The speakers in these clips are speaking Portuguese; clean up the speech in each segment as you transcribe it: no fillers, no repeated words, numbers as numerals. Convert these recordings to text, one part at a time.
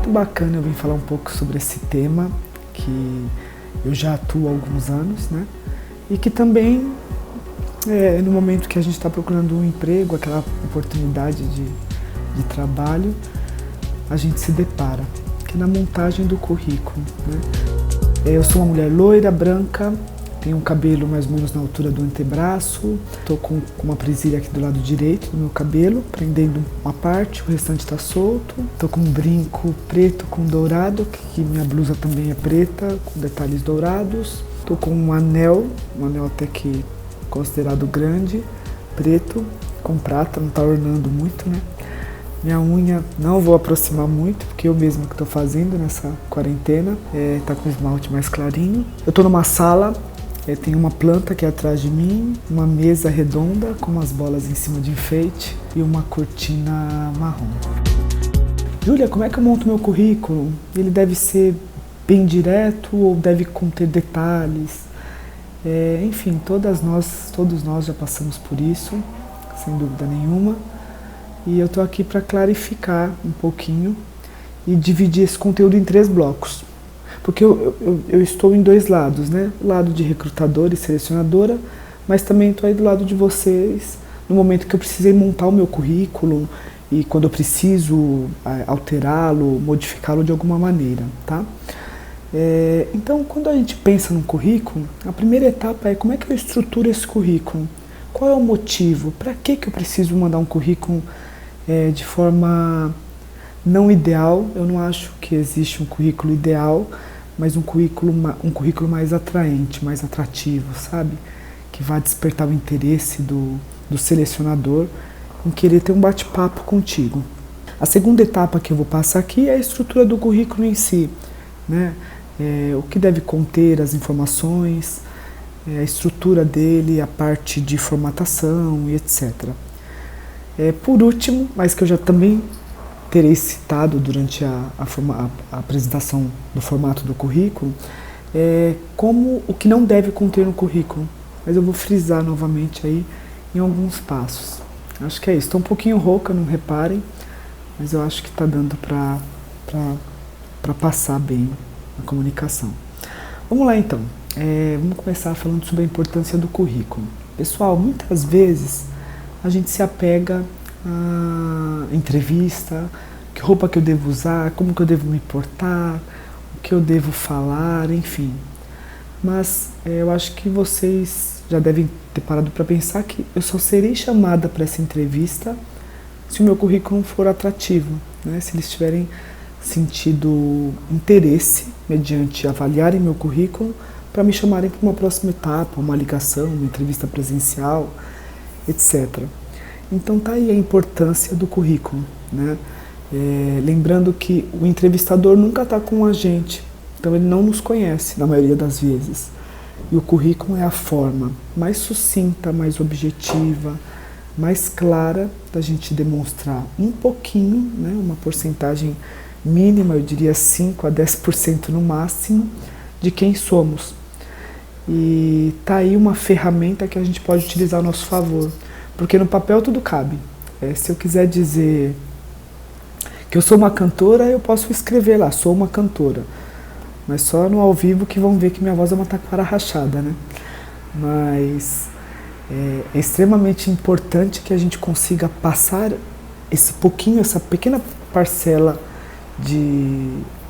muito bacana eu vim falar um pouco sobre esse tema que eu já atuo há alguns anos, né? E que também, no momento que a gente está procurando um emprego, aquela oportunidade de trabalho, a gente se depara, que é na montagem do currículo, né? Eu sou uma mulher loira, branca, tenho um cabelo mais ou menos na altura do antebraço, estou com uma presilha aqui do lado direito do meu cabelo, prendendo uma parte, o restante está solto. Estou com um brinco preto com dourado, que minha blusa também é preta, com detalhes dourados. Estou com um anel até que considerado grande, preto, com prata, não está ornando muito, né? Minha unha não vou aproximar muito, porque eu mesma que estou fazendo nessa quarentena, tá com esmalte mais clarinho. Eu estou numa sala, tem uma planta aqui atrás de mim, uma mesa redonda com umas bolas em cima de enfeite e uma cortina marrom. Júlia, como é que eu monto meu currículo? Ele deve ser bem direto ou deve conter detalhes? Enfim, todos nós já passamos por isso, sem dúvida nenhuma. E eu estou aqui para clarificar um pouquinho e dividir esse conteúdo em 3 blocos. Porque eu estou em 2 lados, né? O lado de recrutadora e selecionadora, mas também estou aí do lado de vocês, no momento que eu precisei montar o meu currículo e quando eu preciso alterá-lo, modificá-lo de alguma maneira, tá? Então, quando a gente pensa num currículo, a primeira etapa é como é que eu estruturo esse currículo? Qual é o motivo? Para que eu preciso mandar um currículo de forma não ideal? Eu não acho que existe um currículo ideal, mas um currículo mais atraente, mais atrativo, sabe? Que vai despertar o interesse do selecionador em querer ter um bate-papo contigo. A segunda etapa que eu vou passar aqui é a estrutura do currículo em si, né? O que deve conter as informações, a estrutura dele, a parte de formatação e etc. Por último, mas que eu já também terei citado durante a apresentação do formato do currículo, como o que não deve conter no currículo. Mas eu vou frisar novamente aí em alguns passos. Acho que é isso. Estou um pouquinho rouca, não reparem, mas eu acho que está dando para passar bem a comunicação. Vamos lá então. Vamos começar falando sobre a importância do currículo. Pessoal, muitas vezes a gente se apega à entrevista, que roupa que eu devo usar, como que eu devo me portar, o que eu devo falar, enfim. Mas eu acho que vocês já devem ter parado para pensar que eu só serei chamada para essa entrevista se o meu currículo for atrativo, né? Se eles tiverem sentido interesse, mediante avaliarem meu currículo, para me chamarem para uma próxima etapa, uma ligação, uma entrevista presencial, etc. Então tá aí a importância do currículo, né? Lembrando que o entrevistador nunca está com a gente, então ele não nos conhece na maioria das vezes. E o currículo é a forma mais sucinta, mais objetiva, mais clara da gente demonstrar um pouquinho, né, uma porcentagem mínima, eu diria 5 a 10% no máximo, de quem somos. E tá aí uma ferramenta que a gente pode utilizar ao nosso favor, porque no papel tudo cabe. Se eu quiser dizer que eu sou uma cantora, eu posso escrever lá, sou uma cantora. Mas só no ao vivo que vão ver que minha voz é uma taquara rachada, né? Mas é extremamente importante que a gente consiga passar esse pouquinho, essa pequena parcela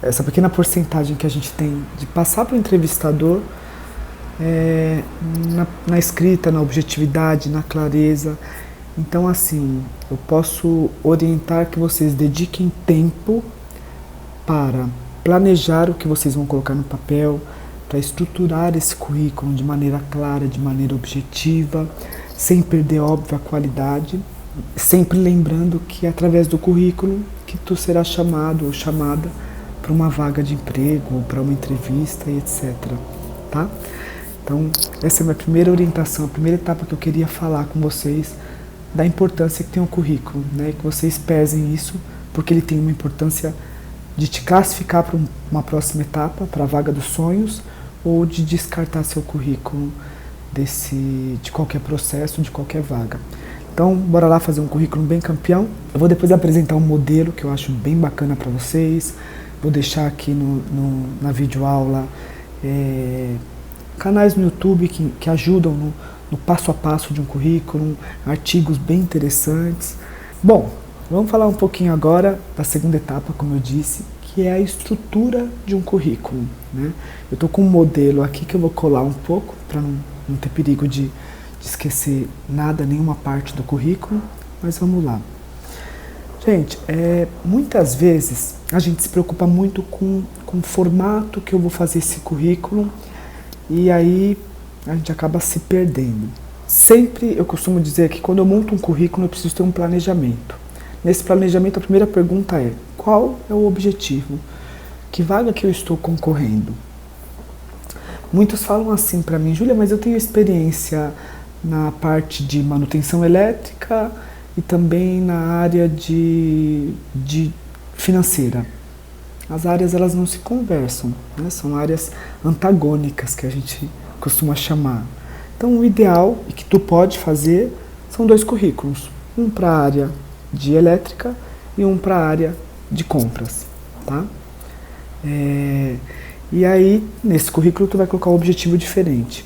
essa pequena porcentagem que a gente tem de passar para o entrevistador na escrita, na objetividade, na clareza. Então, assim, eu posso orientar que vocês dediquem tempo para planejar o que vocês vão colocar no papel, para estruturar esse currículo de maneira clara, de maneira objetiva, sem perder, óbvio, a qualidade, sempre lembrando que é através do currículo que tu será chamado ou chamada para uma vaga de emprego, ou para uma entrevista e etc. Tá? Então, essa é a minha primeira orientação, a primeira etapa que eu queria falar com vocês, da importância que tem o currículo, né? Que vocês pesem isso, porque ele tem uma importância de te classificar para uma próxima etapa, para a vaga dos sonhos, ou de descartar seu currículo de qualquer processo, de qualquer vaga. Então, bora lá fazer um currículo bem campeão. Eu vou depois apresentar um modelo que eu acho bem bacana para vocês, vou deixar aqui na videoaula canais no YouTube que ajudam no passo a passo de um currículo, artigos bem interessantes. Bom, vamos falar um pouquinho agora da segunda etapa, como eu disse, que é a estrutura de um currículo, né? Eu estou com um modelo aqui que eu vou colar um pouco, para não ter perigo de esquecer nada, nenhuma parte do currículo, mas vamos lá. Gente, muitas vezes a gente se preocupa muito com o formato que eu vou fazer esse currículo e aí a gente acaba se perdendo. Sempre eu costumo dizer que quando eu monto um currículo eu preciso ter um planejamento. Nesse planejamento a primeira pergunta é: qual é o objetivo? Que vaga que eu estou concorrendo? Muitos falam assim para mim: Júlia, mas eu tenho experiência na parte de manutenção elétrica e também na área de financeira. As áreas elas não se conversam, né? São áreas antagônicas que a gente costuma chamar. Então o ideal e que tu pode fazer são 2 currículos, um para a área de elétrica e um para a área de compras, tá? E aí nesse currículo tu vai colocar um objetivo diferente.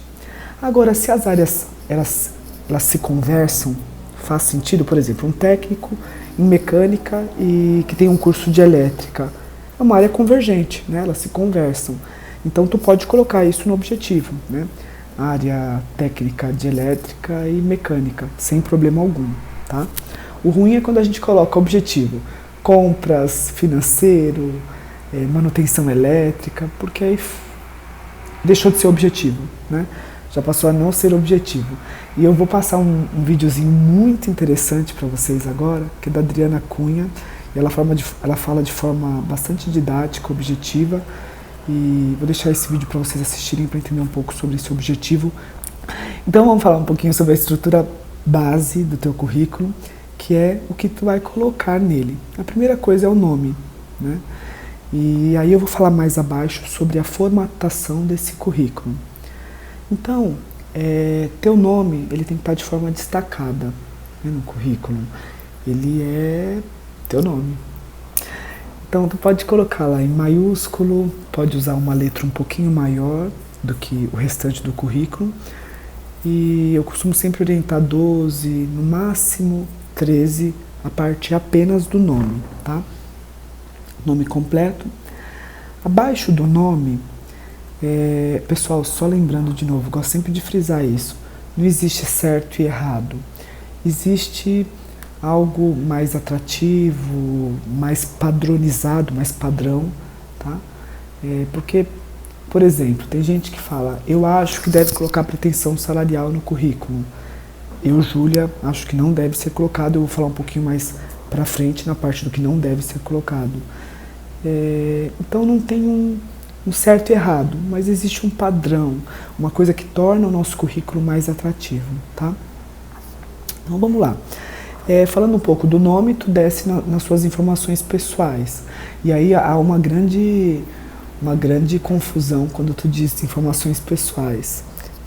Agora, se as áreas elas se conversam, faz sentido, por exemplo, um técnico em mecânica e que tem um curso de elétrica, é uma área convergente, né? Elas se conversam. Então tu pode colocar isso no objetivo, né? Área técnica de elétrica e mecânica, sem problema algum, tá? O ruim é quando a gente coloca objetivo compras, financeiro, manutenção elétrica, porque aí deixou de ser objetivo, né? Já passou a não ser objetivo. E eu vou passar um videozinho muito interessante para vocês agora, que é da Adriana Cunha. E ela fala de forma bastante didática, objetiva. E vou deixar esse vídeo para vocês assistirem para entender um pouco sobre esse objetivo. Então vamos falar um pouquinho sobre a estrutura base do teu currículo, que é o que tu vai colocar nele. A primeira coisa é o nome, né? E aí eu vou falar mais abaixo sobre a formatação desse currículo. Então, teu nome ele tem que estar de forma destacada, né, no currículo. Ele é teu nome. Então, tu pode colocar lá em maiúsculo, pode usar uma letra um pouquinho maior do que o restante do currículo. E eu costumo sempre orientar 12, no máximo 13, a parte apenas do nome, tá? Nome completo. Abaixo do nome, pessoal, só lembrando de novo, gosto sempre de frisar isso, não existe certo e errado, existe algo mais atrativo, mais padronizado, mais padrão, tá? Porque, por exemplo, tem gente que fala, eu acho que deve colocar pretensão salarial no currículo. Eu, Júlia, acho que não deve ser colocado, eu vou falar um pouquinho mais pra frente na parte do que não deve ser colocado. Então não tem um certo e errado, mas existe um padrão, uma coisa que torna o nosso currículo mais atrativo, tá? Então vamos lá. Falando um pouco do nome, tu desce nas suas informações pessoais. E aí há uma grande confusão quando tu diz informações pessoais.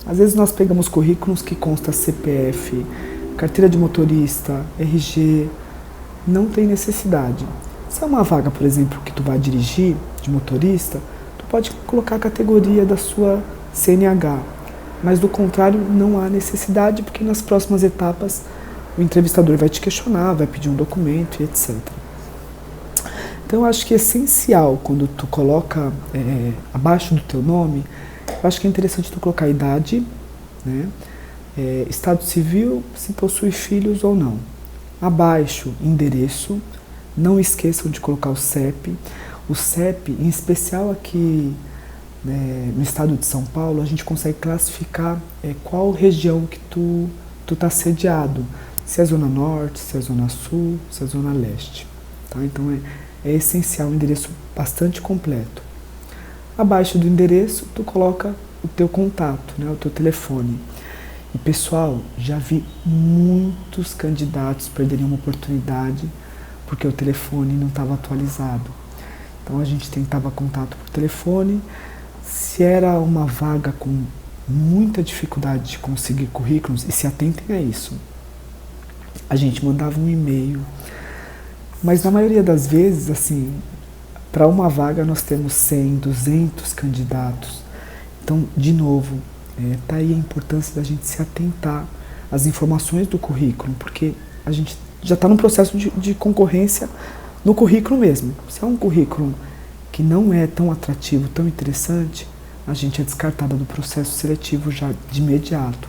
Às vezes nós pegamos currículos que consta CPF, carteira de motorista, RG, não tem necessidade. Se é uma vaga, por exemplo, que tu vai dirigir, de motorista, tu pode colocar a categoria da sua CNH, mas do contrário não há necessidade, porque nas próximas etapas o entrevistador vai te questionar, vai pedir um documento e etc. Então eu acho que é essencial, quando tu coloca abaixo do teu nome, eu acho que é interessante tu colocar a idade, né? Estado civil, se possui filhos ou não. Abaixo, endereço. Não esqueçam de colocar o CEP. O CEP, em especial aqui no estado de São Paulo, a gente consegue classificar qual região que tu tá sediado. Se é Zona Norte, se é Zona Sul, se é Zona Leste. Tá? Então é essencial, um endereço bastante completo. Abaixo do endereço, tu coloca o teu contato, né, o teu telefone. E pessoal, já vi muitos candidatos perderem uma oportunidade porque o telefone não estava atualizado. Então a gente tentava contato por telefone. Se era uma vaga com muita dificuldade de conseguir currículos, e se atentem a isso, a gente mandava um e-mail. Mas na maioria das vezes, assim, para uma vaga nós temos 100, 200 candidatos. Então, de novo, tá aí a importância da gente se atentar às informações do currículo, porque a gente já está num processo de concorrência no currículo mesmo. Se é um currículo que não é tão atrativo, tão interessante, a gente é descartada do processo seletivo já de imediato.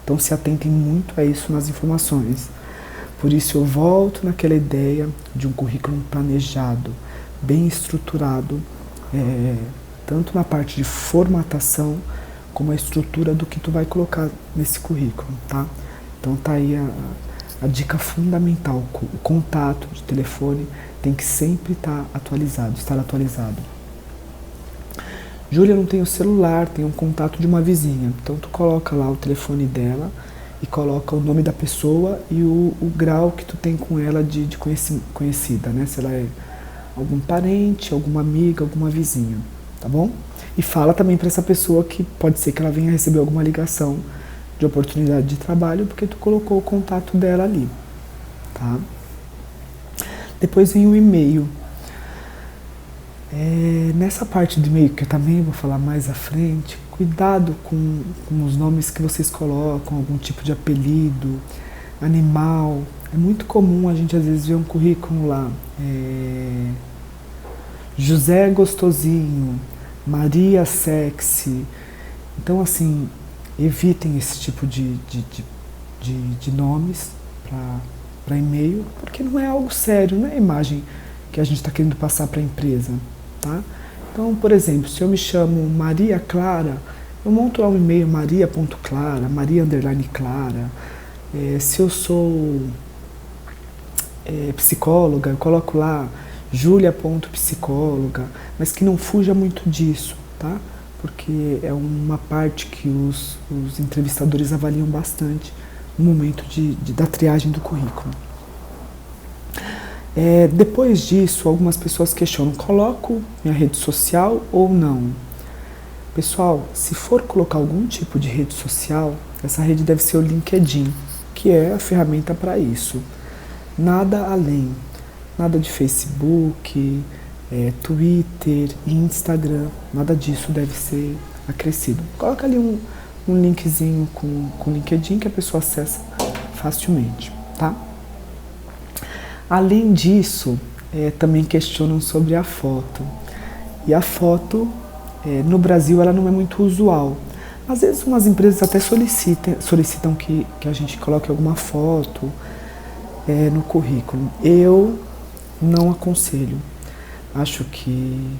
Então se atentem muito a isso nas informações. Por isso eu volto naquela ideia de um currículo planejado, bem estruturado, tanto na parte de formatação, como a estrutura do que tu vai colocar nesse currículo, tá? Então tá aí a dica fundamental, o contato de telefone tem que sempre estar atualizado. Júlia, não tem o celular, tem um contato de uma vizinha. Então tu coloca lá o telefone dela e coloca o nome da pessoa e o grau que tu tem com ela de conhecida, né? Se ela é algum parente, alguma amiga, alguma vizinha, tá bom? E fala também para essa pessoa que pode ser que ela venha receber alguma ligação de oportunidade de trabalho porque tu colocou o contato dela ali, tá? Depois vem o e-mail. Nessa parte do e-mail, que eu também vou falar mais à frente, cuidado com os nomes que vocês colocam, algum tipo de apelido, animal. É muito comum a gente às vezes ver um currículo lá, José Gostosinho, Maria Sexy. Então assim, evitem esse tipo de nomes para e-mail, porque não é algo sério, não é a imagem que a gente está querendo passar para a empresa, tá? Então, por exemplo, se eu me chamo Maria Clara, eu monto lá um e-mail maria.clara, maria_clara. Se eu sou psicóloga, eu coloco lá julia.psicóloga, mas que não fuja muito disso, tá? Porque é uma parte que os entrevistadores avaliam bastante no momento da triagem do currículo. Depois disso, algumas pessoas questionam, coloco minha rede social ou não? Pessoal, se for colocar algum tipo de rede social, essa rede deve ser o LinkedIn, que é a ferramenta para isso. Nada além, nada de Facebook, Twitter, Instagram, nada disso deve ser acrescido. Coloca ali um linkzinho com o LinkedIn que a pessoa acessa facilmente, tá? Além disso, também questionam sobre a foto. E a foto, no Brasil, ela não é muito usual. Às vezes, umas empresas até solicitam que a gente coloque alguma foto no currículo. Eu não aconselho. Acho que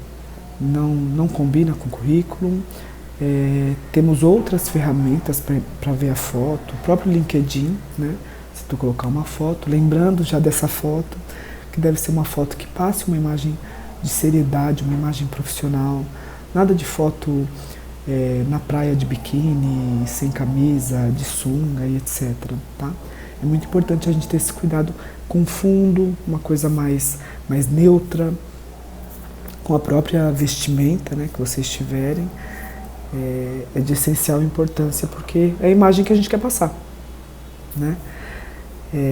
não combina com o currículo. Temos outras ferramentas para ver a foto, o próprio LinkedIn, né? Se tu colocar uma foto, lembrando já dessa foto, que deve ser uma foto que passe uma imagem de seriedade, uma imagem profissional, nada de foto na praia de biquíni, sem camisa, de sunga e etc. Tá? É muito importante a gente ter esse cuidado com fundo, uma coisa mais neutra, com a própria vestimenta, né, que vocês tiverem. É de essencial importância, porque é a imagem que a gente quer passar, né?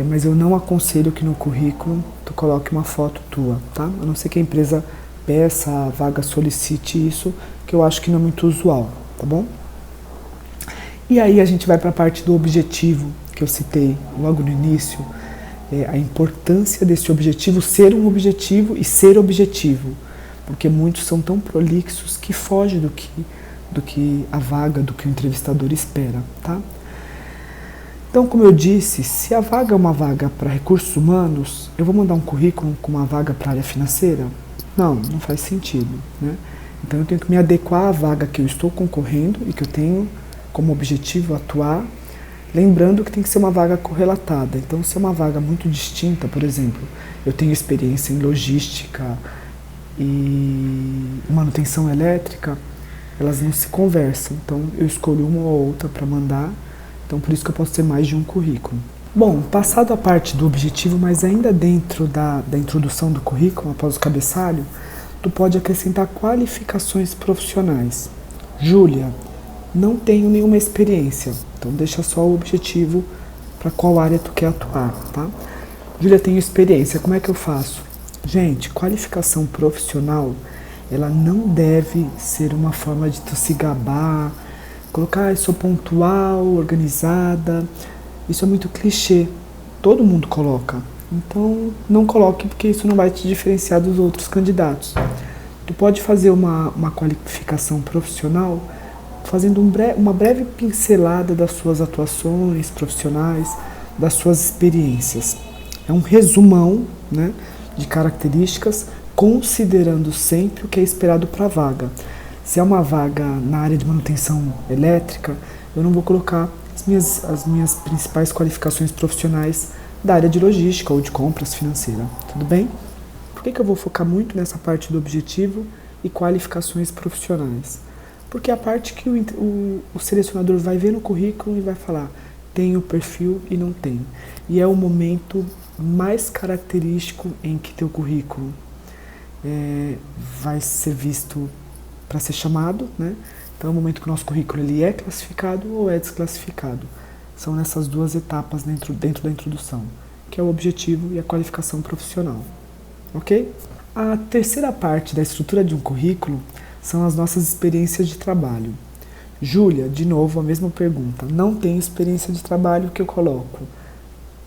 Mas eu não aconselho que no currículo tu coloque uma foto tua, tá? A não ser que a empresa peça, a vaga solicite isso, que eu acho que não é muito usual, tá bom? E aí a gente vai para a parte do objetivo, que eu citei logo no início, a importância desse objetivo ser um objetivo e ser objetivo, porque muitos são tão prolixos que fogem do que a vaga, do que o entrevistador espera, tá? Então, como eu disse, se a vaga é uma vaga para recursos humanos, eu vou mandar um currículo com uma vaga para área financeira? Não faz sentido, né? Então eu tenho que me adequar à vaga que eu estou concorrendo e que eu tenho como objetivo atuar, lembrando que tem que ser uma vaga correlatada. Então, se é uma vaga muito distinta, por exemplo, eu tenho experiência em logística e manutenção elétrica, elas não se conversam. Então, eu escolho uma ou outra para mandar. Então, por isso que eu posso ter mais de um currículo. Bom, passado a parte do objetivo, mas ainda dentro da introdução do currículo, após o cabeçalho, tu pode acrescentar qualificações profissionais. Júlia, não tenho nenhuma experiência, então deixa só o objetivo para qual área tu quer atuar, tá? Júlia, tenho experiência, como é que eu faço? Gente, qualificação profissional, ela não deve ser uma forma de tu se gabar, colocar, eu sou pontual, organizada. Isso é muito clichê. Todo mundo coloca. Então, não coloque, porque isso não vai te diferenciar dos outros candidatos. Tu pode fazer uma qualificação profissional fazendo uma breve pincelada das suas atuações profissionais, das suas experiências. É um resumão, né, de características, considerando sempre o que é esperado para a vaga. Se é uma vaga na área de manutenção elétrica, eu não vou colocar as minhas principais qualificações profissionais da área de logística ou de compras financeira. Tudo bem? Por que eu vou focar muito nessa parte do objetivo e qualificações profissionais? Porque é a parte que o selecionador vai ver no currículo e vai falar, tem o perfil e não tem. E é o momento mais característico em que teu currículo vai ser visto para ser chamado, né? Então é o momento que o nosso currículo ele é classificado ou é desclassificado. São nessas duas etapas dentro da introdução, que é o objetivo e a qualificação profissional. Ok? A terceira parte da estrutura de um currículo são as nossas experiências de trabalho. Júlia, de novo a mesma pergunta. Não tenho experiência de trabalho, que eu coloco?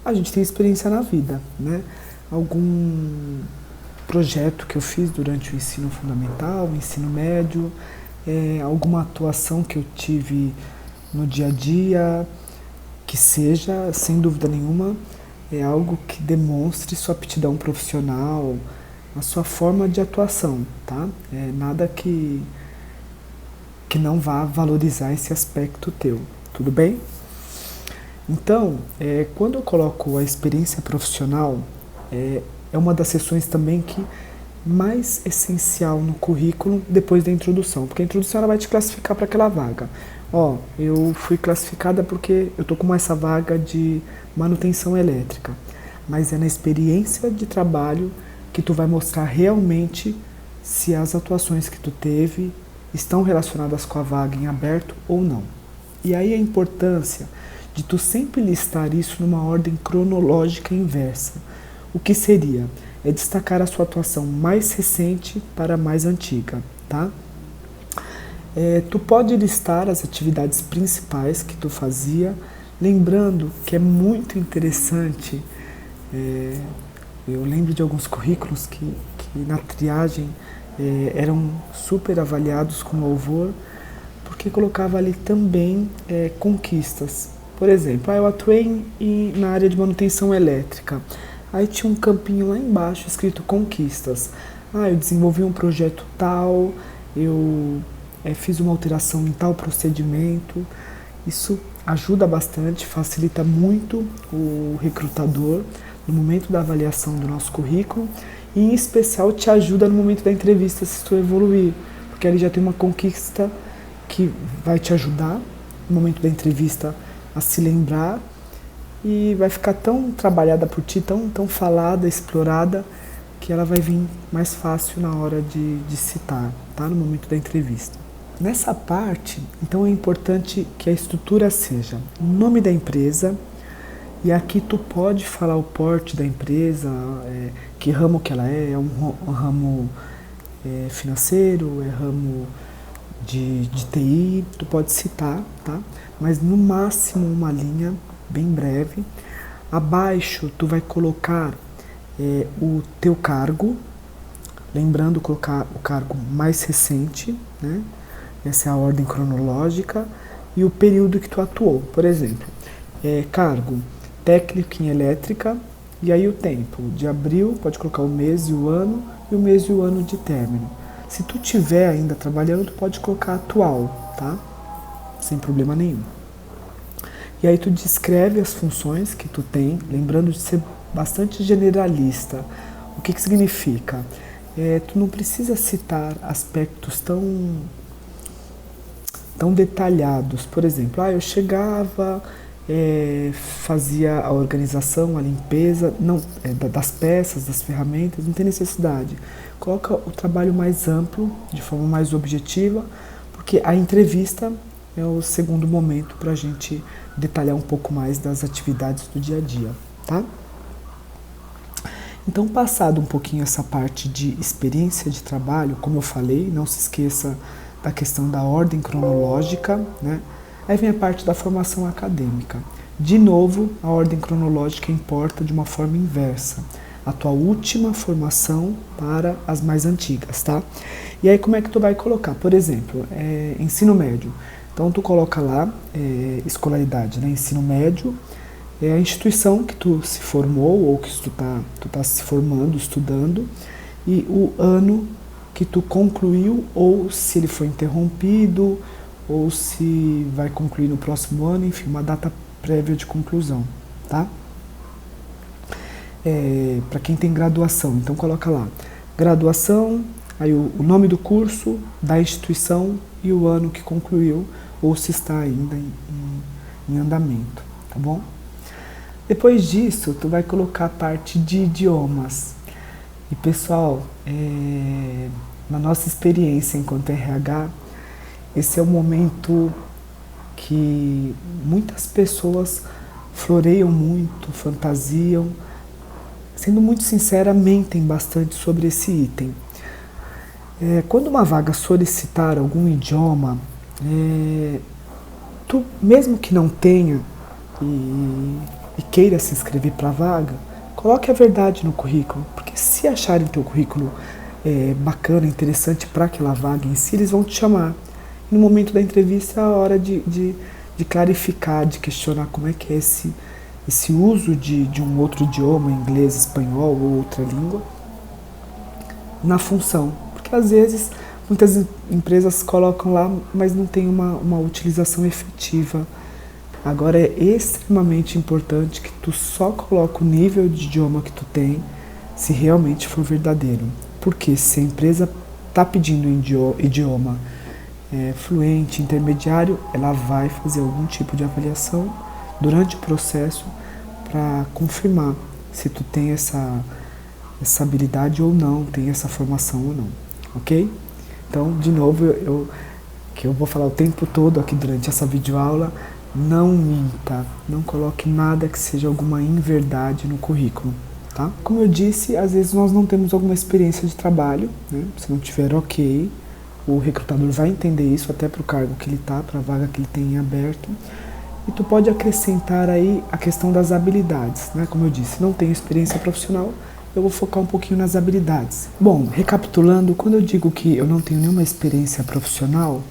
A gente tem experiência na vida, né? Algum projeto que eu fiz durante o ensino fundamental, o ensino médio, alguma atuação que eu tive no dia a dia, que seja, sem dúvida nenhuma, é algo que demonstre sua aptidão profissional, a sua forma de atuação, tá? Nada que não vá valorizar esse aspecto teu, tudo bem? Então, quando eu coloco a experiência profissional, é uma das sessões também que mais essencial no currículo depois da introdução, porque a introdução ela vai te classificar para aquela vaga. Ó, eu fui classificada porque eu tô com essa vaga de manutenção elétrica, mas é na experiência de trabalho que tu vai mostrar realmente se as atuações que tu teve estão relacionadas com a vaga em aberto ou não. E aí a importância de tu sempre listar isso numa ordem cronológica inversa. O que seria? É destacar a sua atuação mais recente para a mais antiga, tá? Tu pode listar as atividades principais que tu fazia, lembrando que é muito interessante, eu lembro de alguns currículos que na triagem eram super avaliados com louvor, porque colocava ali também conquistas. Por exemplo, eu atuei na área de manutenção elétrica. Aí tinha um campinho lá embaixo escrito conquistas. Eu desenvolvi um projeto tal, eu fiz uma alteração em tal procedimento. Isso ajuda bastante, facilita muito o recrutador no momento da avaliação do nosso currículo e, em especial, te ajuda no momento da entrevista se tu evoluir, porque ali já tem uma conquista que vai te ajudar no momento da entrevista a se lembrar e vai ficar tão trabalhada por ti, tão falada, explorada, que ela vai vir mais fácil na hora de citar, tá? No momento da entrevista. Nessa parte, então é importante que a estrutura seja o nome da empresa, e aqui tu pode falar o porte da empresa, que ramo que ela é um ramo financeiro, é ramo de TI, tu pode citar, tá? Mas no máximo uma linha bem breve. Abaixo tu vai colocar o teu cargo, lembrando colocar o cargo mais recente, né? Essa é a ordem cronológica, e o período que tu atuou. Por exemplo, cargo técnico em elétrica, e aí o tempo de abril, pode colocar o mês e o ano, e o mês e o ano de término. Se tu tiver ainda trabalhando, tu pode colocar atual, tá? Sem problema nenhum. E aí tu descreve as funções que tu tem, lembrando de ser bastante generalista. O que significa? Tu não precisa citar aspectos tão detalhados. Por exemplo, eu chegava, fazia a organização, a limpeza, não, das peças, das ferramentas, não tem necessidade. Coloca o trabalho mais amplo, de forma mais objetiva, porque a entrevista é o segundo momento para a gente detalhar um pouco mais das atividades do dia a dia, tá? Então, passado um pouquinho essa parte de experiência de trabalho, como eu falei, não se esqueça da questão da ordem cronológica, né? Aí vem a parte da formação acadêmica. De novo, a ordem cronológica importa de uma forma inversa. A tua última formação para as mais antigas, tá? E aí como é que tu vai colocar? Por exemplo, ensino médio. Então tu coloca lá escolaridade, né? Ensino médio é a instituição que tu se formou ou que tu tá se formando, estudando, e o ano que tu concluiu, ou se ele foi interrompido, ou se vai concluir no próximo ano, enfim, uma data prévia de conclusão, tá? Para quem tem graduação, então coloca lá, graduação, aí o nome do curso, da instituição e o ano que concluiu, ou se está ainda em andamento, tá bom? Depois disso, tu vai colocar a parte de idiomas. E pessoal, na nossa experiência enquanto RH, esse é o momento que muitas pessoas floreiam muito, fantasiam, sendo muito sincera, mentem bastante sobre esse item. Quando uma vaga solicitar algum idioma, tu, mesmo que não tenha e queira se inscrever para a vaga, coloque a verdade no currículo, porque se acharem teu currículo bacana, interessante para aquela vaga em si, eles vão te chamar. E no momento da entrevista é a hora de clarificar, de questionar como é que é esse uso de um outro idioma, inglês, espanhol ou outra língua, na função. Porque às vezes muitas empresas colocam lá, mas não tem uma utilização efetiva. Agora é extremamente importante que tu só coloque o nível de idioma que tu tem, se realmente for verdadeiro. Porque se a empresa está pedindo idioma fluente, intermediário, ela vai fazer algum tipo de avaliação durante o processo para confirmar se tu tem essa habilidade ou não, tem essa formação ou não, ok? Então, de novo, que eu vou falar o tempo todo aqui durante essa videoaula, não minta, não coloque nada que seja alguma inverdade no currículo, tá? Como eu disse, às vezes nós não temos alguma experiência de trabalho, né? Se não tiver ok, o recrutador vai entender isso até para o cargo que ele está, para a vaga que ele tem em aberto. E tu pode acrescentar aí a questão das habilidades, né? Como eu disse, não tenho experiência profissional, eu vou focar um pouquinho nas habilidades. Bom, recapitulando, quando eu digo que eu não tenho nenhuma experiência profissional,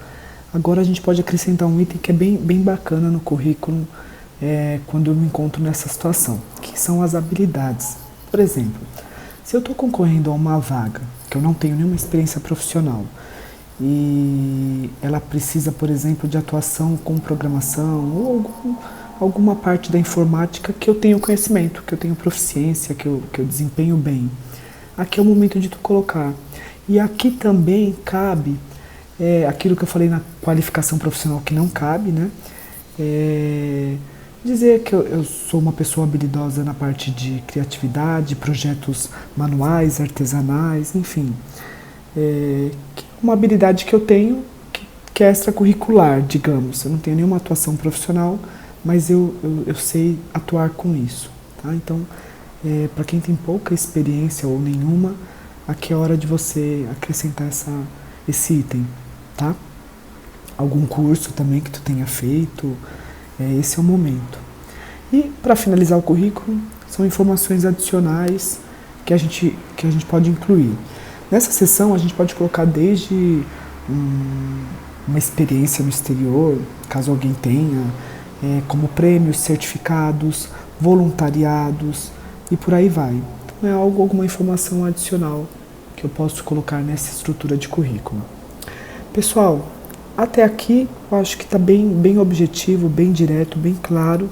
agora a gente pode acrescentar um item que é bem bacana no currículo quando eu me encontro nessa situação, que são as habilidades. Por exemplo, se eu estou concorrendo a uma vaga que eu não tenho nenhuma experiência profissional e ela precisa, por exemplo, de atuação com programação ou alguma parte da informática que eu tenho conhecimento, que eu tenho proficiência, que eu desempenho bem, aqui é o momento de tu colocar. E aqui também cabe aquilo que eu falei na qualificação profissional que não cabe, né? Dizer que eu sou uma pessoa habilidosa na parte de criatividade, projetos manuais, artesanais, enfim. Uma habilidade que eu tenho que é extracurricular, digamos. Eu não tenho nenhuma atuação profissional, mas eu sei atuar com isso, tá? Então, para quem tem pouca experiência ou nenhuma, aqui é a hora de você acrescentar esse item, tá? Algum curso também que tu tenha feito, esse é o momento. E para finalizar o currículo, são informações adicionais que a gente pode incluir. Nessa seção a gente pode colocar desde uma experiência no exterior, caso alguém tenha, como prêmios, certificados, voluntariados e por aí vai. Então é alguma informação adicional que eu posso colocar nessa estrutura de currículo. Pessoal, até aqui eu acho que está bem objetivo, bem direto, bem claro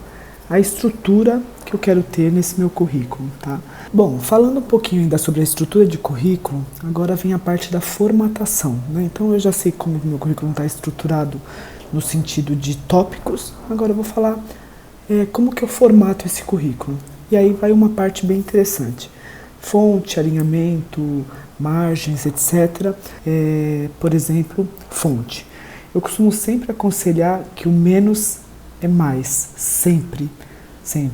a estrutura que eu quero ter nesse meu currículo, tá? Bom, falando um pouquinho ainda sobre a estrutura de currículo, agora vem a parte da formatação, né? Então eu já sei como o meu currículo está estruturado no sentido de tópicos, agora eu vou falar como que eu formato esse currículo. E aí vai uma parte bem interessante. Fonte, alinhamento, margens, etc. Por exemplo, fonte. Eu costumo sempre aconselhar que o menos é mais, sempre.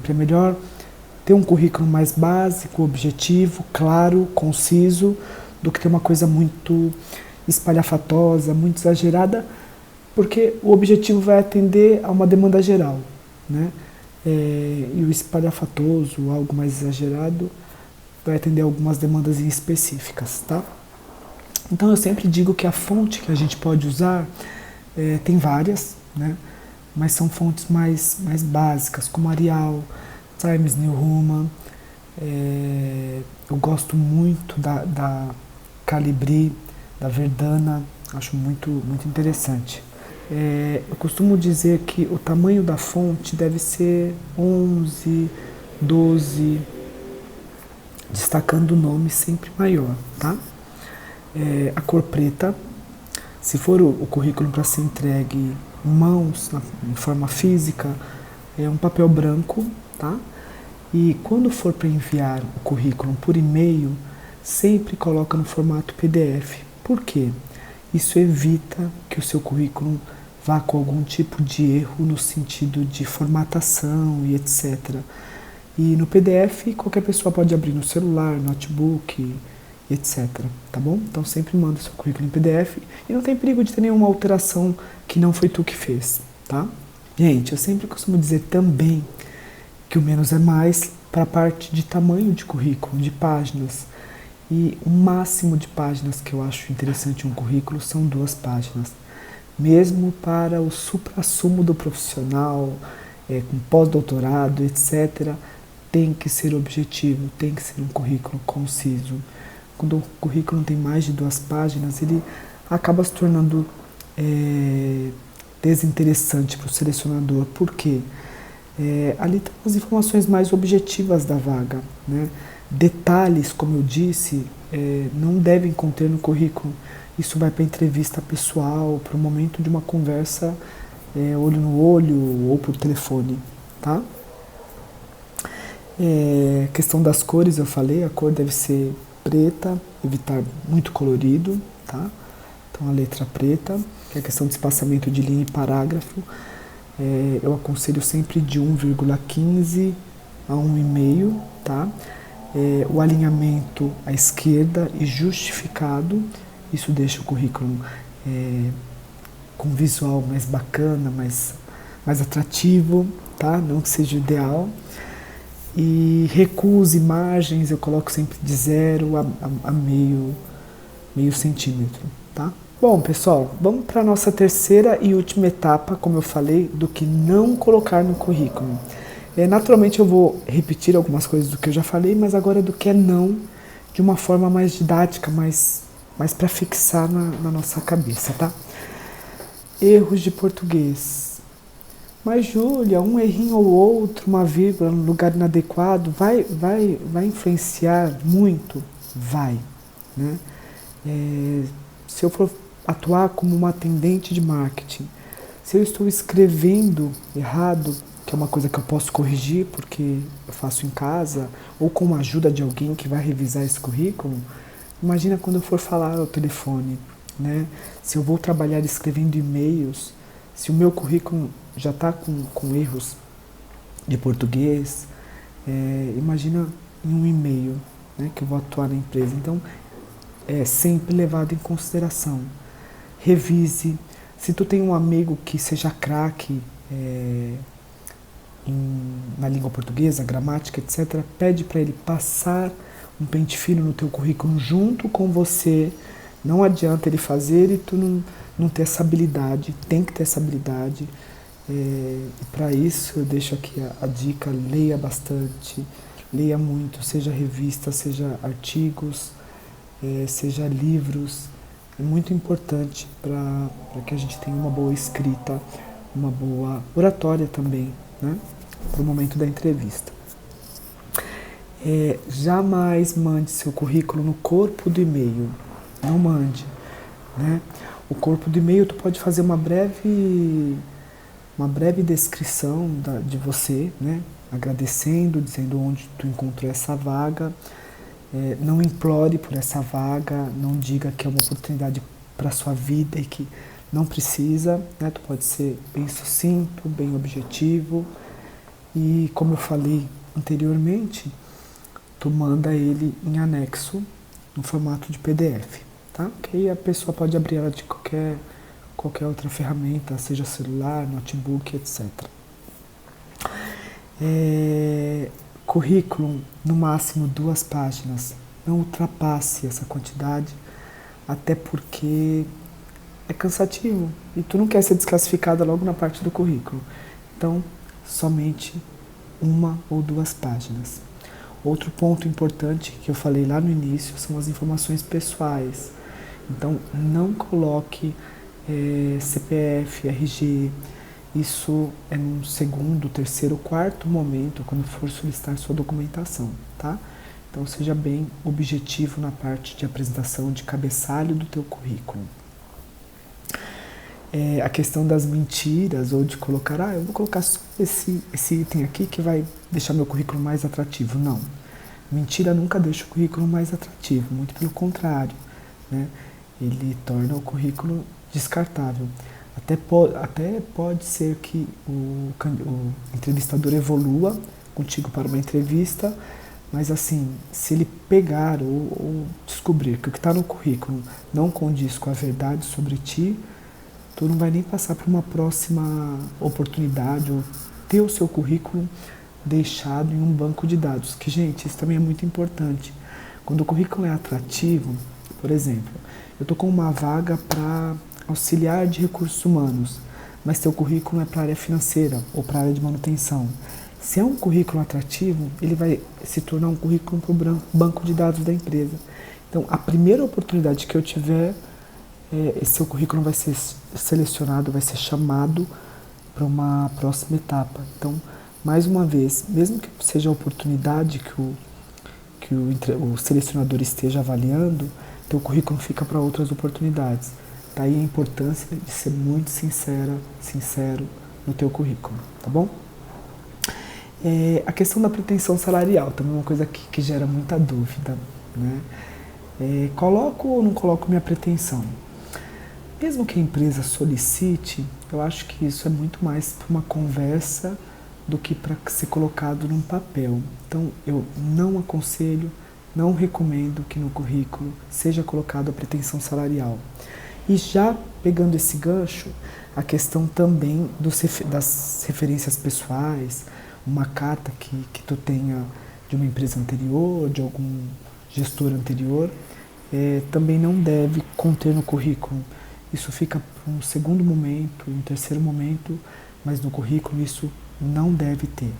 É melhor ter um currículo mais básico, objetivo, claro, conciso, do que ter uma coisa muito espalhafatosa, muito exagerada, porque o objetivo vai atender a uma demanda geral, né? E o espalhafatoso, algo mais exagerado, vai atender a algumas demandas específicas, tá? Então eu sempre digo que a fonte que a gente pode usar tem várias, né? Mas são fontes mais básicas, como Arial, Times New Roman. Eu gosto muito da Calibri, da Verdana, acho muito interessante. Eu costumo dizer que o tamanho da fonte deve ser 11, 12, destacando o nome sempre maior, tá? A cor preta, se for o currículo para ser entregue em mãos, em forma física, é um papel branco, tá? E quando for para enviar o currículo por e-mail, sempre coloca no formato PDF. Por quê? Isso evita que o seu currículo vá com algum tipo de erro no sentido de formatação e etc. E no PDF, qualquer pessoa pode abrir no celular, notebook, etc. Tá bom? Então sempre manda seu currículo em PDF e não tem perigo de ter nenhuma alteração que não foi tu que fez, tá? Gente, eu sempre costumo dizer também que o menos é mais para a parte de tamanho de currículo, de páginas. E o máximo de páginas que eu acho interessante em um currículo são 2 páginas. Mesmo para o suprassumo do profissional, com pós-doutorado, etc., tem que ser objetivo, tem que ser um currículo conciso. Quando o currículo tem mais de 2 páginas, ele acaba se tornando desinteressante para o selecionador. Por quê? Ali estão as informações mais objetivas da vaga, né? Detalhes, como eu disse, não devem conter no currículo. Isso vai para entrevista pessoal, para o momento de uma conversa olho no olho ou por telefone, tá? Questão das cores, eu falei, a cor deve ser preta, evitar muito colorido, tá? Então a letra preta, que é a questão de espaçamento de linha e parágrafo, eu aconselho sempre de 1,15 a 1,5, tá? O alinhamento à esquerda e justificado, isso deixa o currículo com um visual mais bacana, mais atrativo, tá? Não que seja ideal. E recuos e margens eu coloco sempre de 0 a meio centímetro, tá? Bom, pessoal, vamos para a nossa terceira e última etapa, como eu falei, do que não colocar no currículo. Naturalmente eu vou repetir algumas coisas do que eu já falei, mas agora é do que é não, de uma forma mais didática, mais para fixar na nossa cabeça, tá? Erros de português. Mas, Júlia, um errinho ou outro, uma vírgula no lugar inadequado, vai influenciar muito? Vai, né? Se eu for atuar como uma atendente de marketing, se eu estou escrevendo errado, que é uma coisa que eu posso corrigir porque eu faço em casa, ou com a ajuda de alguém que vai revisar esse currículo, imagina quando eu for falar ao telefone, né? Se eu vou trabalhar escrevendo e-mails, se o meu currículo já está com erros de português, imagina em um e-mail, né, que eu vou atuar na empresa. Então, é sempre levado em consideração. Revise. Se tu tem um amigo que seja craque na língua portuguesa, gramática, etc., pede para ele passar um pente fino no teu currículo junto com você. Não adianta ele fazer e tu não ter essa habilidade. Tem que ter essa habilidade. E para isso eu deixo aqui a dica: leia bastante, leia muito, seja revista, seja artigos, seja livros. É muito importante para que a gente tenha uma boa escrita, uma boa oratória também, né, para o momento da entrevista. Jamais mande seu currículo no corpo do e-mail. Não mande, né? O corpo do e-mail tu pode fazer uma breve descrição de você, né? Agradecendo, dizendo onde tu encontrou essa vaga. Não implore por essa vaga, não diga que é uma oportunidade para a sua vida e que não precisa, né? Tu pode ser bem sucinto, bem objetivo e, como eu falei anteriormente, tu manda ele em anexo no formato de PDF, tá? Que aí a pessoa pode abrir ela de qualquer outra ferramenta, seja celular, notebook, etc. Currículo, no máximo 2 páginas. Não ultrapasse essa quantidade, até porque é cansativo e tu não quer ser desclassificada logo na parte do currículo. Então, somente 1 ou 2 páginas. Outro ponto importante que eu falei lá no início são as informações pessoais. Então, não coloque CPF, RG. Isso é no segundo, terceiro, quarto momento, quando for solicitar sua documentação, tá? Então, seja bem objetivo na parte de apresentação de cabeçalho do teu currículo. A questão das mentiras ou de colocar, eu vou colocar só esse item aqui que vai deixar meu currículo mais atrativo. Não. Mentira nunca deixa o currículo mais atrativo, muito pelo contrário, né? Ele torna o currículo descartável. Até pode ser que o entrevistador evolua contigo para uma entrevista, mas assim, se ele pegar ou descobrir que o que está no currículo não condiz com a verdade sobre ti, tu não vai nem passar para uma próxima oportunidade ou ter o seu currículo deixado em um banco de dados. Que, gente, isso também é muito importante. Quando o currículo é atrativo, por exemplo, eu estou com uma vaga para auxiliar de recursos humanos, mas teu currículo é para a área financeira ou para a área de manutenção. Se é um currículo atrativo, ele vai se tornar um currículo para o banco de dados da empresa. Então, a primeira oportunidade que eu tiver, esse seu currículo vai ser selecionado, vai ser chamado para uma próxima etapa. Então, mais uma vez, mesmo que seja a oportunidade que o selecionador esteja avaliando, teu currículo fica para outras oportunidades. Daí a importância de ser muito sincero no teu currículo, tá bom? A questão da pretensão salarial também é uma coisa que gera muita dúvida, né? Coloco ou não coloco minha pretensão? Mesmo que a empresa solicite, eu acho que isso é muito mais para uma conversa do que para ser colocado num papel. Então, eu não aconselho, não recomendo que no currículo seja colocado a pretensão salarial. E já pegando esse gancho, a questão também das referências pessoais, uma carta que tu tenha de uma empresa anterior, de algum gestor anterior, também não deve conter no currículo. Isso fica para um segundo momento, um terceiro momento, mas no currículo isso não deve ter.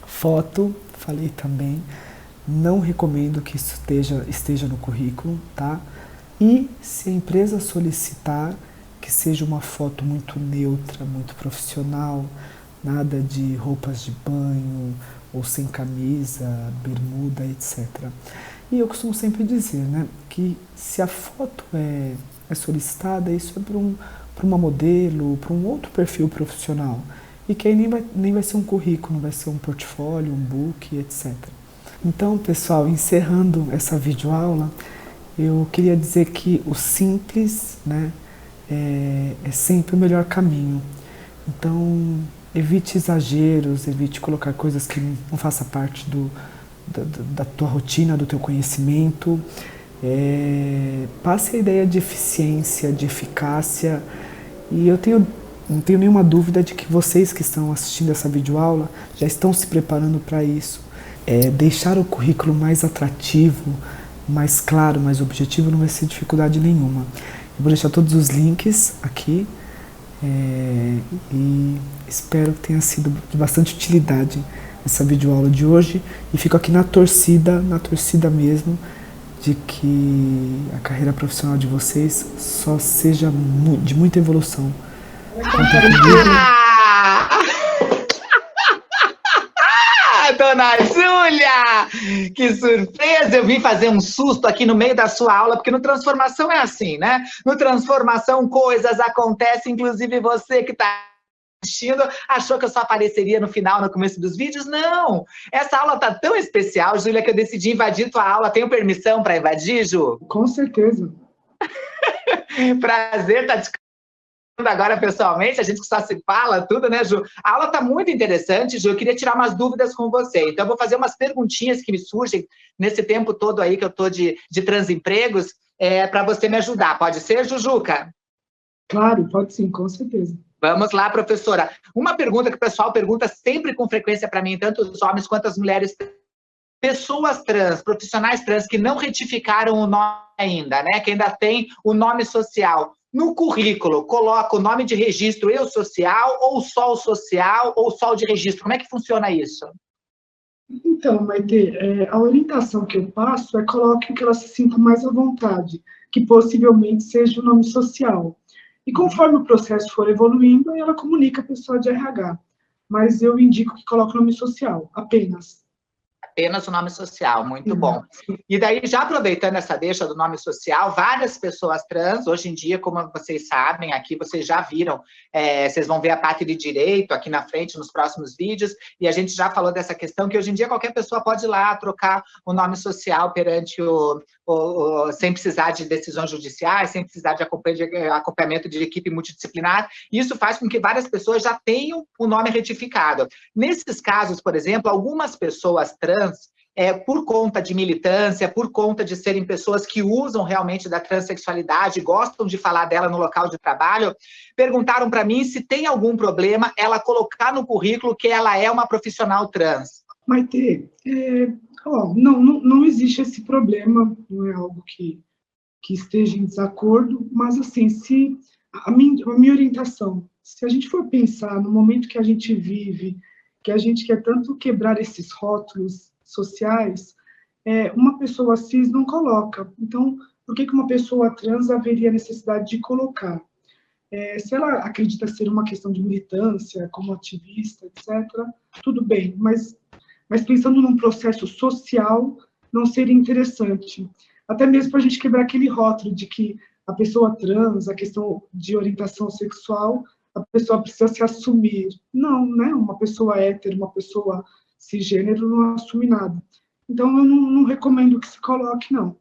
Foto, falei também, não recomendo que isso esteja no currículo, tá? E se a empresa solicitar, que seja uma foto muito neutra, muito profissional, nada de roupas de banho, ou sem camisa, bermuda, etc. E eu costumo sempre dizer, né, que se a foto é solicitada, isso é para uma modelo, para um outro perfil profissional. E que aí nem vai ser um currículo, vai ser um portfólio, um book, etc. Então, pessoal, encerrando essa videoaula, eu queria dizer que o simples, né, é sempre o melhor caminho. Então, evite exageros, evite colocar coisas que não façam parte da tua rotina, do teu conhecimento. Passe a ideia de eficiência, de eficácia. E eu não tenho nenhuma dúvida de que vocês que estão assistindo essa videoaula já estão se preparando para isso. Deixar o currículo mais atrativo, mais claro, mais objetivo, não vai ser dificuldade nenhuma. Eu vou deixar todos os links aqui e espero que tenha sido de bastante utilidade essa videoaula de hoje e fico aqui na torcida mesmo, de que a carreira profissional de vocês só seja de muita evolução. Conta comigo. Dona Júlia! Que surpresa! Eu vim fazer um susto aqui no meio da sua aula, porque no Transformação é assim, né? No Transformação coisas acontecem, inclusive você que está assistindo achou que eu só apareceria no final, no começo dos vídeos. Não! Essa aula tá tão especial, Júlia, que eu decidi invadir tua aula. Tenho permissão para invadir, Ju? Com certeza. Prazer estar te agora pessoalmente, a gente que só se fala tudo, né, Ju? A aula está muito interessante, Ju. Eu queria tirar umas dúvidas com você. Então, eu vou fazer umas perguntinhas que me surgem nesse tempo todo aí que eu estou de transempregos, para você me ajudar. Pode ser, Jujuca? Claro, pode sim, com certeza. Vamos lá, professora. Uma pergunta que o pessoal pergunta sempre com frequência para mim, tanto os homens quanto as mulheres. Pessoas trans, profissionais trans que não retificaram o nome ainda, né? Que ainda tem o nome social. No currículo, coloca o nome de registro eu social, ou só o social, ou só o de registro. Como é que funciona isso? Então, Maite, a orientação que eu passo é coloque o que ela se sinta mais à vontade, que possivelmente seja o nome social. E conforme o processo for evoluindo, ela comunica a pessoa de RH. Mas eu indico que coloque o nome social, apenas. Apenas o nome social, muito bom. Sim. E daí, já aproveitando essa deixa do nome social, várias pessoas trans, hoje em dia, como vocês sabem, aqui vocês já viram, vocês vão ver a parte de direito aqui na frente, nos próximos vídeos, e a gente já falou dessa questão, que hoje em dia qualquer pessoa pode ir lá trocar o nome social perante sem precisar de decisões judiciais, sem precisar de acompanhamento de equipe multidisciplinar. Isso faz com que várias pessoas já tenham o nome retificado. Nesses casos, por exemplo, algumas pessoas trans, por conta de militância, por conta de serem pessoas que usam realmente da transexualidade, gostam de falar dela no local de trabalho, perguntaram para mim se tem algum problema ela colocar no currículo que ela é uma profissional trans. Maite, não existe esse problema, não é algo que esteja em desacordo, mas, assim, se a minha orientação, se a gente for pensar no momento que a gente vive, que a gente quer tanto quebrar esses rótulos sociais, uma pessoa cis não coloca. Então, por que uma pessoa trans haveria necessidade de colocar? Se ela acredita ser uma questão de militância, como ativista, etc., tudo bem, mas pensando num processo social, não seria interessante. Até mesmo para a gente quebrar aquele rótulo de que a pessoa trans, a questão de orientação sexual, a pessoa precisa se assumir. Não, né? Uma pessoa hétero, uma pessoa cisgênero não assume nada. Então, eu não recomendo que se coloque, não.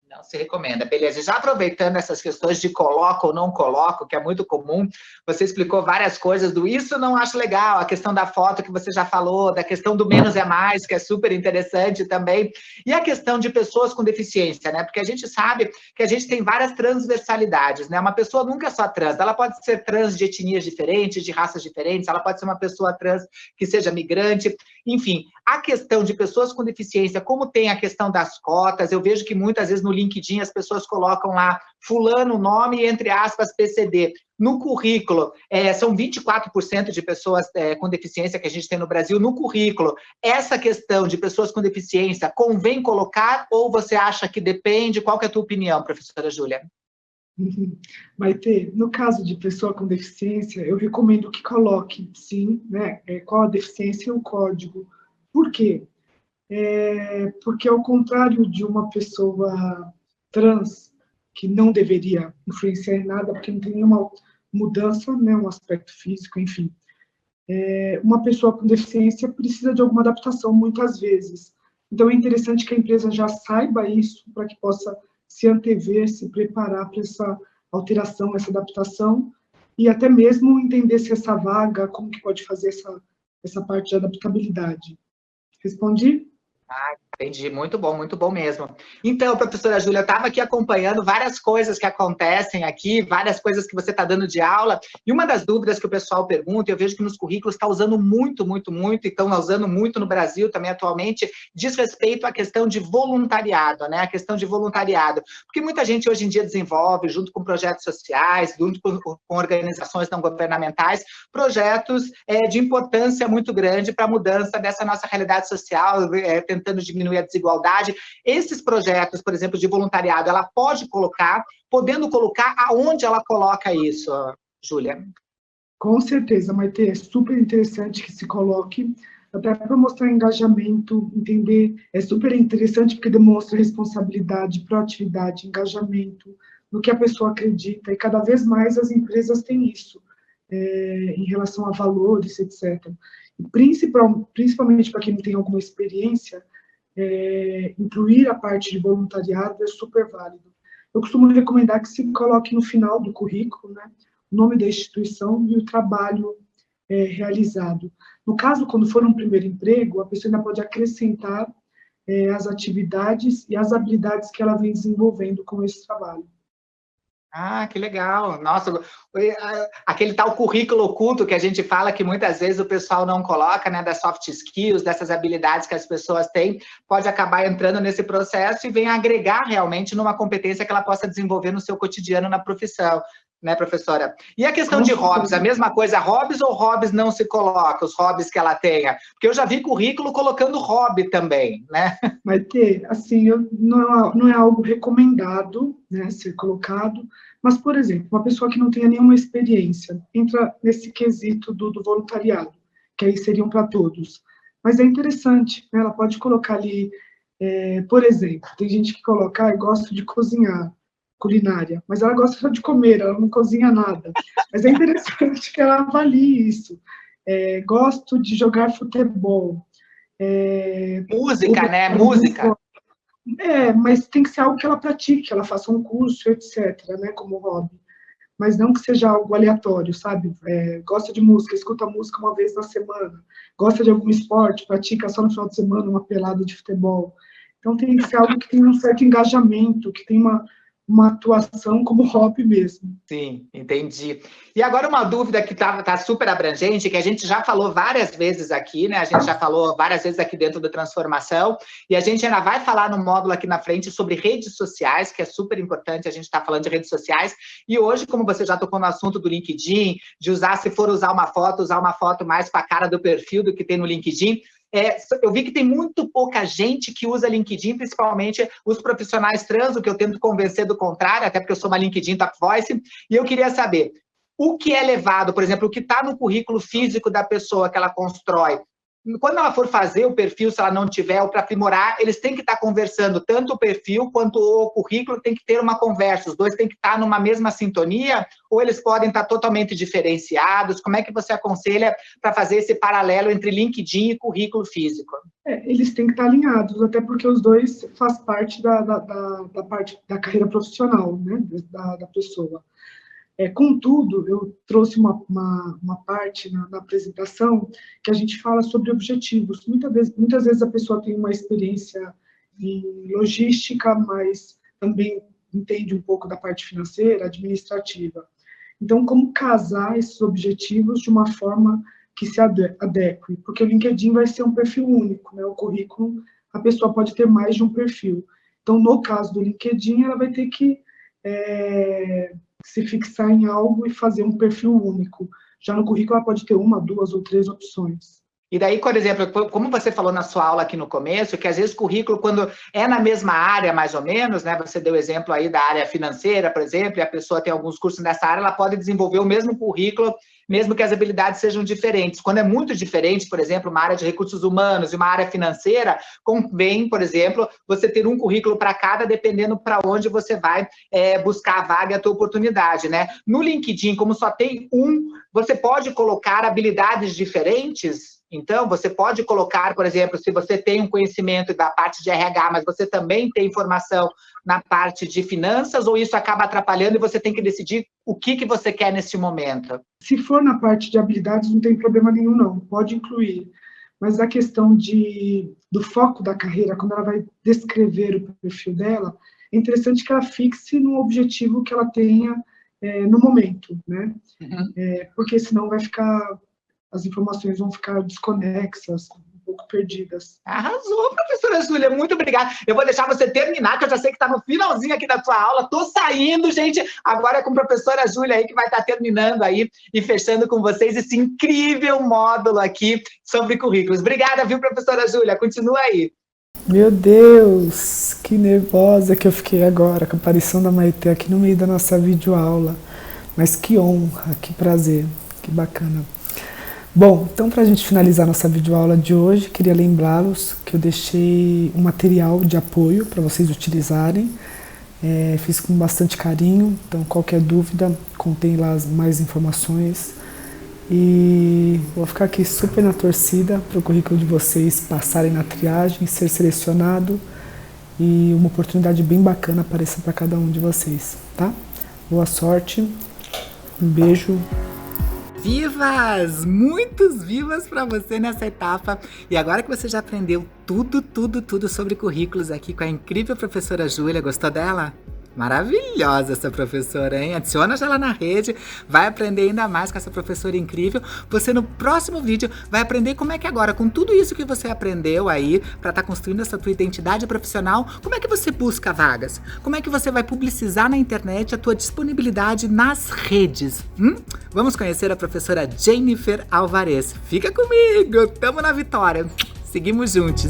Não se recomenda, beleza. Já aproveitando essas questões de coloco ou não coloco, que é muito comum, você explicou várias coisas do isso não acho legal, a questão da foto que você já falou, da questão do menos é mais, que é super interessante também, e a questão de pessoas com deficiência, né? Porque a gente sabe que a gente tem várias transversalidades, né? Uma pessoa nunca é só trans, ela pode ser trans de etnias diferentes, de raças diferentes, ela pode ser uma pessoa trans que seja migrante, enfim, a questão de pessoas com deficiência, como tem a questão das cotas, eu vejo que muitas vezes no LinkedIn as pessoas colocam lá fulano, nome, entre aspas, PCD. No currículo, são 24% de pessoas com deficiência que a gente tem no Brasil. No currículo, essa questão de pessoas com deficiência, convém colocar ou você acha que depende? Qual que é a tua opinião, professora Júlia? Maite, no caso de pessoa com deficiência, eu recomendo que coloque, sim, né, qual a deficiência e o código. Por quê? Porque, ao contrário de uma pessoa trans, que não deveria influenciar em nada, porque não tem nenhuma mudança, né, um aspecto físico, enfim. Uma pessoa com deficiência precisa de alguma adaptação, muitas vezes. Então, é interessante que a empresa já saiba isso, para que possa se antever, se preparar para essa alteração, essa adaptação, e até mesmo entender se essa vaga, como que pode fazer essa parte de adaptabilidade. Respondi? Ah, entendi, muito bom mesmo. Então, professora Júlia, eu estava aqui acompanhando várias coisas que acontecem aqui, várias coisas que você está dando de aula, e uma das dúvidas que o pessoal pergunta, eu vejo que nos currículos está usando muito, e estão usando muito no Brasil também atualmente, diz respeito à questão de voluntariado, né? A questão de voluntariado, porque muita gente hoje em dia desenvolve, junto com projetos sociais, junto com organizações não governamentais, projetos de importância muito grande para a mudança dessa nossa realidade social, tentando diminuir a desigualdade. Esses projetos, por exemplo, de voluntariado, ela pode colocar, podendo colocar, aonde ela coloca isso, Júlia? Com certeza, Maite, é super interessante que se coloque, até para mostrar engajamento, entender, é super interessante porque demonstra responsabilidade, proatividade, engajamento, no que a pessoa acredita, e cada vez mais as empresas têm isso, em relação a valores, etc. E principalmente para quem não tem alguma experiência, incluir a parte de voluntariado é super válido. Eu costumo recomendar que se coloque no final do currículo, né, o nome da instituição e o trabalho realizado. No caso, quando for um primeiro emprego, a pessoa ainda pode acrescentar as atividades e as habilidades que ela vem desenvolvendo com esse trabalho. Ah, que legal. Nossa, aquele tal currículo oculto que a gente fala que muitas vezes o pessoal não coloca, né, das soft skills, dessas habilidades que as pessoas têm, pode acabar entrando nesse processo e vem agregar realmente numa competência que ela possa desenvolver no seu cotidiano, na profissão, né, professora? E a questão de hobbies, a mesma coisa, hobbies ou hobbies não se coloca, os hobbies que ela tenha? Porque eu já vi currículo colocando hobby também, né? Vai ter, assim, não é algo recomendado, né, ser colocado, mas, por exemplo, uma pessoa que não tenha nenhuma experiência, entra nesse quesito do voluntariado, que aí seriam para todos. Mas é interessante, né, ela pode colocar ali, por exemplo, tem gente que coloca, gosto de cozinhar, culinária, mas ela gosta só de comer, ela não cozinha nada. Mas é interessante que ela avalie isso. Gosto de jogar futebol. Música, né? Música. Mas tem que ser algo que ela pratique, ela faça um curso, etc., né, como hobby. Mas não que seja algo aleatório, sabe? Gosta de música, escuta música uma vez na semana. Gosta de algum esporte, pratica só no final de semana uma pelada de futebol. Então tem que ser algo que tenha um certo engajamento, que tenha uma atuação como hobby mesmo. Sim, entendi. E agora uma dúvida que tá super abrangente, que a gente já falou várias vezes aqui, né? A gente já falou várias vezes aqui dentro da transformação, e a gente ainda vai falar no módulo aqui na frente sobre redes sociais, que é super importante, a gente está falando de redes sociais, e hoje, como você já tocou no assunto do LinkedIn, de usar, se for usar uma foto mais para a cara do perfil do que tem no LinkedIn. Eu vi que tem muito pouca gente que usa LinkedIn, principalmente os profissionais trans, o que eu tento convencer do contrário, até porque eu sou uma LinkedIn Top Voice, e eu queria saber o que é levado, por exemplo, o que está no currículo físico da pessoa que ela constrói. Quando ela for fazer o perfil, se ela não tiver, ou para aprimorar, eles têm que estar conversando, tanto o perfil quanto o currículo tem que ter uma conversa, os dois têm que estar numa mesma sintonia, ou eles podem estar totalmente diferenciados? Como é que você aconselha para fazer esse paralelo entre LinkedIn e currículo físico? Eles têm que estar alinhados, até porque os dois fazem parte da parte da carreira profissional, né, da pessoa. Contudo, eu trouxe uma parte na apresentação que a gente fala sobre objetivos. Muitas vezes a pessoa tem uma experiência em logística, mas também entende um pouco da parte financeira, administrativa. Então, como casar esses objetivos de uma forma que se adeque? Porque o LinkedIn vai ser um perfil único, né? O currículo, a pessoa pode ter mais de um perfil. Então, no caso do LinkedIn, ela vai ter que se fixar em algo e fazer um perfil único. Já no currículo, ela pode ter 1, 2 ou 3 opções. E daí, por exemplo, como você falou na sua aula aqui no começo, que às vezes o currículo, quando é na mesma área, mais ou menos, né? Você deu exemplo aí da área financeira, por exemplo, e a pessoa tem alguns cursos nessa área, ela pode desenvolver o mesmo currículo, mesmo que as habilidades sejam diferentes. Quando é muito diferente, por exemplo, uma área de recursos humanos e uma área financeira, convém, por exemplo, você ter um currículo para cada, dependendo para onde você vai buscar a vaga e a tua oportunidade, né? No LinkedIn, como só tem você pode colocar habilidades diferentes. Então, você pode colocar, por exemplo, se você tem um conhecimento da parte de RH, mas você também tem informação na parte de finanças, ou isso acaba atrapalhando e você tem que decidir o que você quer nesse momento? Se for na parte de habilidades, não tem problema nenhum, não. Pode incluir. Mas a questão do foco da carreira, quando ela vai descrever o perfil dela, é interessante que ela fixe no objetivo que ela tenha no momento, né? Uhum. Porque senão as informações vão ficar desconexas, um pouco perdidas. Arrasou, professora Júlia, muito obrigada. Eu vou deixar você terminar, que eu já sei que está no finalzinho aqui da sua aula. Estou saindo, gente. Agora é com a professora Júlia aí, que vai estar terminando aí e fechando com vocês esse incrível módulo aqui sobre currículos. Obrigada, viu, professora Júlia? Continua aí. Meu Deus, que nervosa que eu fiquei agora com a aparição da Maitê aqui no meio da nossa videoaula. Mas que honra, que prazer, que bacana. Bom, então para a gente finalizar nossa videoaula de hoje, queria lembrá-los que eu deixei um material de apoio para vocês utilizarem. Fiz com bastante carinho, então qualquer dúvida, contém lá mais informações. E vou ficar aqui super na torcida para o currículo de vocês passarem na triagem, ser selecionado e uma oportunidade bem bacana apareça para cada um de vocês, tá? Boa sorte Um beijo. Vivas! Muitos vivas para você nessa etapa. E agora que você já aprendeu tudo sobre currículos aqui com a incrível professora Júlia, gostou dela? Maravilhosa essa professora, hein? Adiciona já lá na rede, vai aprender ainda mais com essa professora incrível. Você no próximo vídeo vai aprender como é que agora, com tudo isso que você aprendeu aí, para estar construindo essa tua identidade profissional, como é que você busca vagas? Como é que você vai publicizar na internet a tua disponibilidade nas redes? Vamos conhecer a professora Jennifer Alvarez. Fica comigo, tamo na vitória. Seguimos juntos.